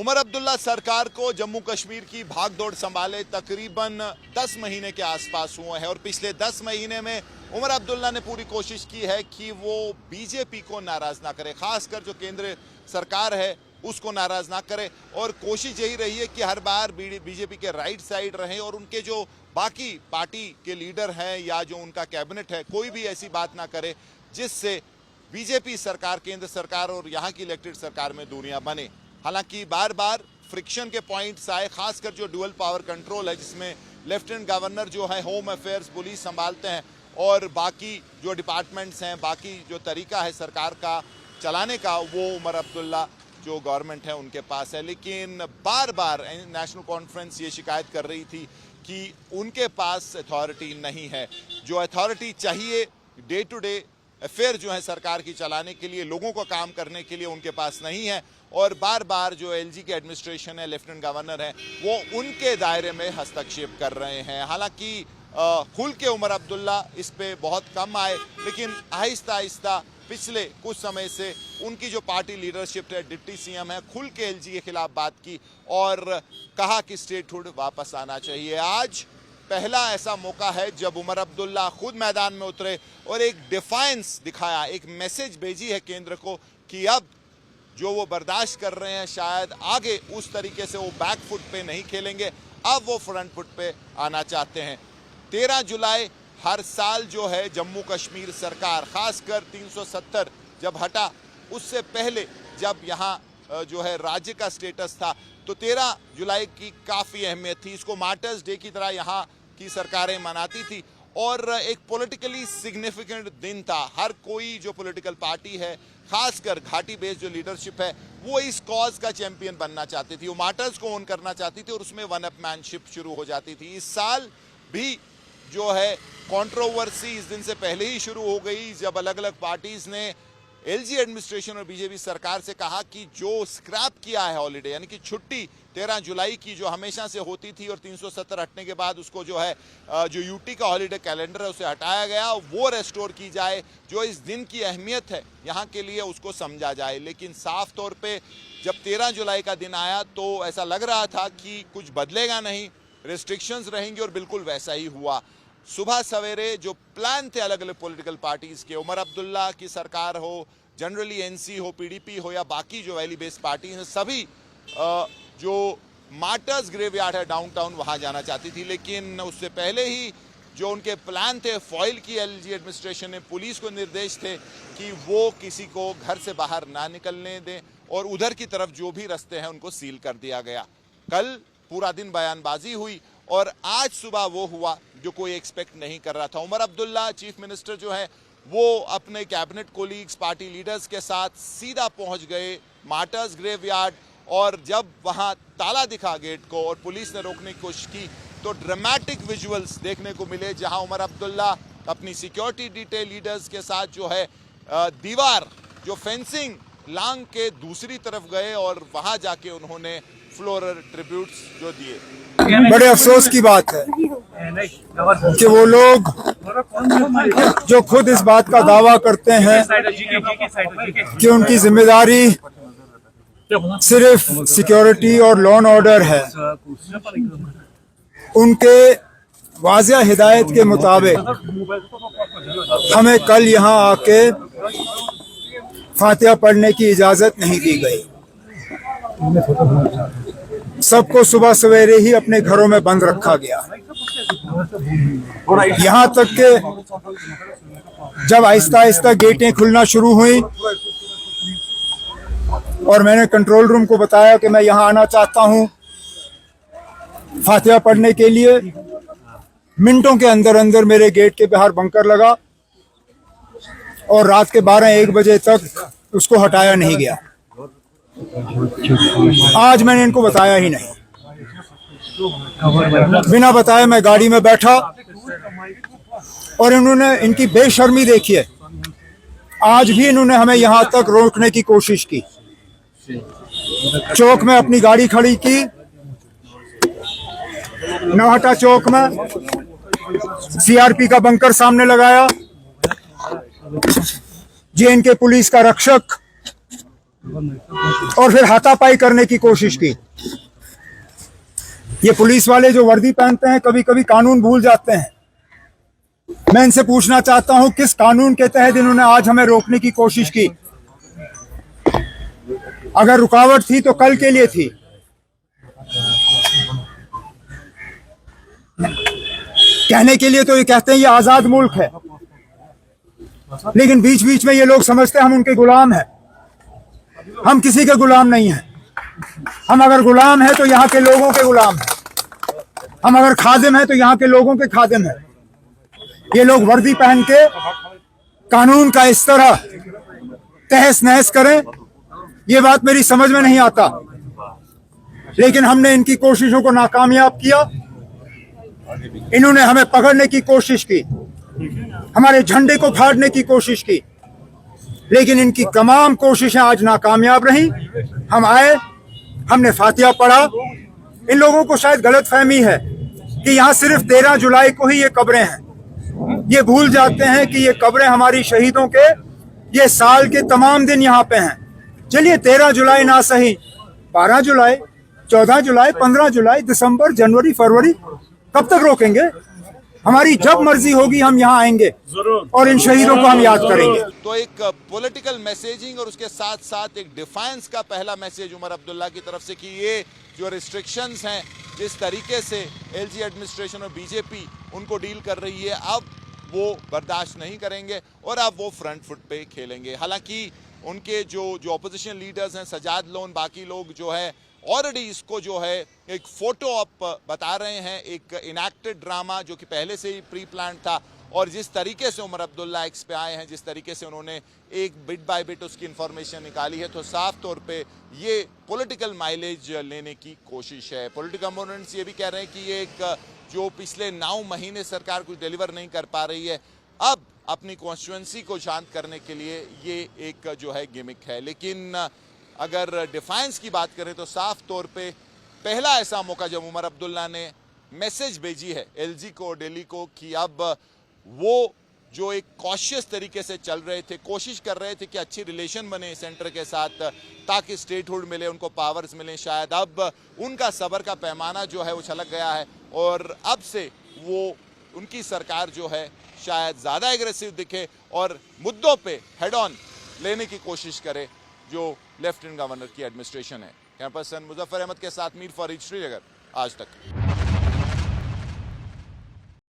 उमर अब्दुल्ला सरकार को जम्मू कश्मीर की भागदौड़ संभाले तकरीबन 10 महीने के आसपास हुए हैं और पिछले 10 महीने में उमर अब्दुल्ला ने पूरी कोशिश की है कि वो बीजेपी को नाराज ना करे, खासकर जो केंद्र सरकार है उसको नाराज ना करे। और कोशिश यही रही है कि हर बार बीजेपी के राइट साइड रहे और उनके जो बाकी पार्टी के लीडर हैं या जो उनका कैबिनेट है कोई भी ऐसी बात ना करे जिससे बीजेपी सरकार, केंद्र सरकार और यहाँ की इलेक्टेड सरकार में दूरियां बने। हालांकि बार बार फ्रिक्शन के पॉइंट्स आए, खासकर जो ड्यूअल पावर कंट्रोल है जिसमें लेफ्टिनेंट गवर्नर जो है होम अफेयर्स, पुलिस संभालते हैं और बाकी जो डिपार्टमेंट्स हैं, बाकी जो तरीका है सरकार का चलाने का वो उमर अब्दुल्ला जो गवर्नमेंट है उनके पास है। लेकिन बार बार नेशनल कॉन्फ्रेंस ये शिकायत कर रही थी कि उनके पास अथॉरिटी नहीं है, जो अथॉरिटी चाहिए डे टू डे अफेयर जो है सरकार की चलाने के लिए, लोगों को काम करने के लिए उनके पास नहीं है। और बार बार जो एलजी की एडमिनिस्ट्रेशन है, लेफ्टिनेंट गवर्नर है, वो उनके दायरे में हस्तक्षेप कर रहे हैं। हालांकि खुल के उमर अब्दुल्ला इस पे बहुत कम आए, लेकिन आहिस्ता आहिस्ता पिछले कुछ समय से उनकी जो पार्टी लीडरशिप है, डिप्टी सीएम है, खुल के एलजी के खिलाफ बात की और कहा कि स्टेटहुड वापस आना चाहिए। आज पहला ऐसा मौका है जब उमर अब्दुल्ला खुद मैदान में उतरे और एक डिफाइंस दिखाया, एक मैसेज भेजी है केंद्र को कि अब जो वो बर्दाश्त कर रहे हैं शायद आगे उस तरीके से वो बैक फुट पे नहीं खेलेंगे, अब वो फ्रंट फुट पे आना चाहते हैं। 13 जुलाई हर साल जो है जम्मू कश्मीर सरकार, खासकर 370 जब हटा, उससे पहले जब यहाँ जो है राज्य का स्टेटस था तो 13 जुलाई की काफ़ी अहमियत थी। इसको मार्टर्स डे की तरह यहाँ की सरकारें मनाती थी और एक पॉलिटिकली सिग्निफिकेंट दिन था। हर कोई जो पॉलिटिकल पार्टी है, खासकर घाटी बेस्ड जो लीडरशिप है, वो इस कॉज का चैंपियन बनना चाहती थी, वो मार्टर्स को ओन करना चाहती थी और उसमें वन अप मैनशिप शुरू हो जाती थी। इस साल भी जो है कंट्रोवर्सी इस दिन से पहले ही शुरू हो गई जब अलग अलग पार्टीज ने एलजी एडमिनिस्ट्रेशन और बीजेपी सरकार से कहा कि जो स्क्रैप किया है हॉलीडे, यानी कि छुट्टी 13 जुलाई की जो हमेशा से होती थी और 370 हटने के बाद उसको जो है जो यूटी का हॉलीडे कैलेंडर है उसे हटाया गया, वो रेस्टोर की जाए, जो इस दिन की अहमियत है यहाँ के लिए उसको समझा जाए। लेकिन साफ तौर पे जब 13 जुलाई का दिन आया तो ऐसा लग रहा था कि कुछ बदलेगा नहीं, रेस्ट्रिक्शंस रहेंगे और बिल्कुल वैसा ही हुआ। सुबह सवेरे जो प्लान थे अलग अलग पॉलिटिकल पार्टीज के, उमर अब्दुल्ला की सरकार हो, जनरली एनसी हो, पीडीपी हो या बाकी जो वैली बेस्ड पार्टीज हैं, सभी जो मार्टर्स ग्रेवयार्ड है डाउनटाउन वहां जाना चाहती थी। लेकिन उससे पहले ही जो उनके प्लान थे फॉइल की एलजी एडमिनिस्ट्रेशन ने, पुलिस को निर्देश थे कि वो किसी को घर से बाहर ना निकलने दें और उधर की तरफ जो भी रास्ते हैं उनको सील कर दिया गया। कल पूरा दिन बयानबाजी हुई और आज सुबह वो हुआ जो कोई एक्सपेक्ट नहीं कर रहा था। उमर अब्दुल्ला चीफ मिनिस्टर जो है वो अपने कैबिनेट कोलीग्स, पार्टी लीडर्स के साथ सीधा पहुंच गए मार्टर्स ग्रेवयार्ड और जब वहां ताला दिखा गेट को और पुलिस ने रोकने की कोशिश की तो ड्रामेटिक विजुअल्स देखने को मिले जहां उमर अब्दुल्ला अपनी सिक्योरिटी डिटेल लीडर्स के साथ जो है दीवार, जो फेंसिंग लांग के दूसरी तरफ गए और वहां जाके उन्होंने फ्लोरल ट्रिब्यूट्स जो दिए। बड़े अफसोस की बात है कि वो लोग जो खुद इस बात का दावा करते हैं कि उनकी जिम्मेदारी सिर्फ सिक्योरिटी और लॉ एंड ऑर्डर है, उनके वाज़िया हिदायत के मुताबिक हमें कल यहाँ आके फातिहा पढ़ने की इजाज़त नहीं दी गई। सबको सुबह सवेरे ही अपने घरों में बंद रखा गया। यहाँ तक कि जब आहिस्ता आहिस्ता गेटें खुलना शुरू हुई और मैंने कंट्रोल रूम को बताया कि मैं यहाँ आना चाहता हूँ फातिहा पढ़ने के लिए, मिनटों के अंदर अंदर मेरे गेट के बाहर बंकर लगा और रात के 12-1 बजे तक उसको हटाया नहीं गया। आज मैंने इनको बताया ही नहीं, बिना बताए मैं गाड़ी में बैठा और इन्होंने, इनकी बेशर्मी देखिए, आज भी इन्होंने हमें यहाँ तक रोकने की कोशिश की। चौक में अपनी गाड़ी खड़ी की, नौहटा चौक में सीआरपी का बंकर सामने लगाया, जेएनके पुलिस का रक्षक और फिर हाथापाई करने की कोशिश की। ये पुलिस वाले जो वर्दी पहनते हैं कभी कभी कानून भूल जाते हैं। मैं इनसे पूछना चाहता हूं किस कानून के तहत इन्होंने आज हमें रोकने की कोशिश की। अगर रुकावट थी तो कल के लिए थी। कहने के लिए तो ये कहते हैं ये आजाद मुल्क है, लेकिन बीच बीच में ये लोग समझते हैं हम उनके गुलाम हैं। हम किसी के गुलाम नहीं हैं। हम अगर गुलाम हैं तो यहाँ के लोगों के गुलाम हैं। हम अगर खादिम हैं तो यहाँ के लोगों के खादिम हैं। ये लोग वर्दी पहन के कानून का इस तरह तहस नहस करें, ये बात मेरी समझ में नहीं आता। लेकिन हमने इनकी कोशिशों को नाकामयाब किया। इन्होंने हमें पकड़ने की कोशिश की, हमारे झंडे को फाड़ने की कोशिश की, लेकिन इनकी तमाम कोशिशें आज नाकामयाब रहीं। हम आए, हमने फातिहा पढ़ा। इन लोगों को शायद गलतफहमी है कि यहाँ सिर्फ 13 जुलाई को ही ये कब्रें हैं। ये भूल जाते हैं कि ये कब्रें हमारी शहीदों के ये साल के तमाम दिन यहाँ पे हैं। चलिए 13 जुलाई ना सही, 12 जुलाई, 14 जुलाई, 15 जुलाई, दिसंबर, जनवरी, फरवरी, कब तक रोकेंगे? हमारी जब मर्जी होगी हम यहाँ आएंगे और इन शहीदों को हम याद करेंगे। तो एक पॉलिटिकल मैसेजिंग और उसके साथ साथ एक डिफाइंस का पहला मैसेज उमर अब्दुल्ला की तरफ से कि ये जो रिस्ट्रिक्शंस हैं, जिस तरीके से एलजी एडमिनिस्ट्रेशन और बीजेपी उनको डील कर रही है, अब वो बर्दाश्त नहीं करेंगे और अब वो फ्रंट फुट पे खेलेंगे। हालांकि उनके जो अपोजिशन लीडर्स हैं, सजाद लोन, बाकी लोग जो है ऑलरेडी इसको जो है एक फोटो अप बता रहे हैं, एक इनैक्टेड ड्रामा जो कि पहले से ही प्री प्लान था। और जिस तरीके से उमर अब्दुल्ला एक्स पे आए हैं, जिस तरीके से उन्होंने एक बिट बाय बिट उसकी इंफॉर्मेशन निकाली है, तो साफ तौर पे ये पॉलिटिकल माइलेज लेने की कोशिश है। पॉलिटिकल कंपोनेंट्स ये भी कह रहे हैं कि ये एक जो पिछले 9 महीने सरकार कुछ डिलीवर नहीं कर पा रही है, अब अपनी कॉन्स्टिट्यूएंसी को शांत करने के लिए ये एक जो है गिमिक है। लेकिन अगर डिफाइंस की बात करें तो साफ तौर पे पहला ऐसा मौका जब उमर अब्दुल्ला ने मैसेज भेजी है एलजी को, दिल्ली को, कि अब वो जो एक कॉशियस तरीके से चल रहे थे, कोशिश कर रहे थे कि अच्छी रिलेशन बने सेंटर के साथ ताकि स्टेटहुड मिले, उनको पावर्स मिले, शायद अब उनका सब्र का पैमाना जो है वो छलक गया है और अब से वो उनकी सरकार जो है शायद ज़्यादा एग्रेसिव दिखे और मुद्दों पे हेड ऑन लेने की कोशिश करे जो लेफ्टिनेंट गवर्नर की एडमिनिस्ट्रेशन है। कैंपस पर्सन मुजफ्फर अहमद के साथ मीर फरीद, श्रीनगर, आज तक।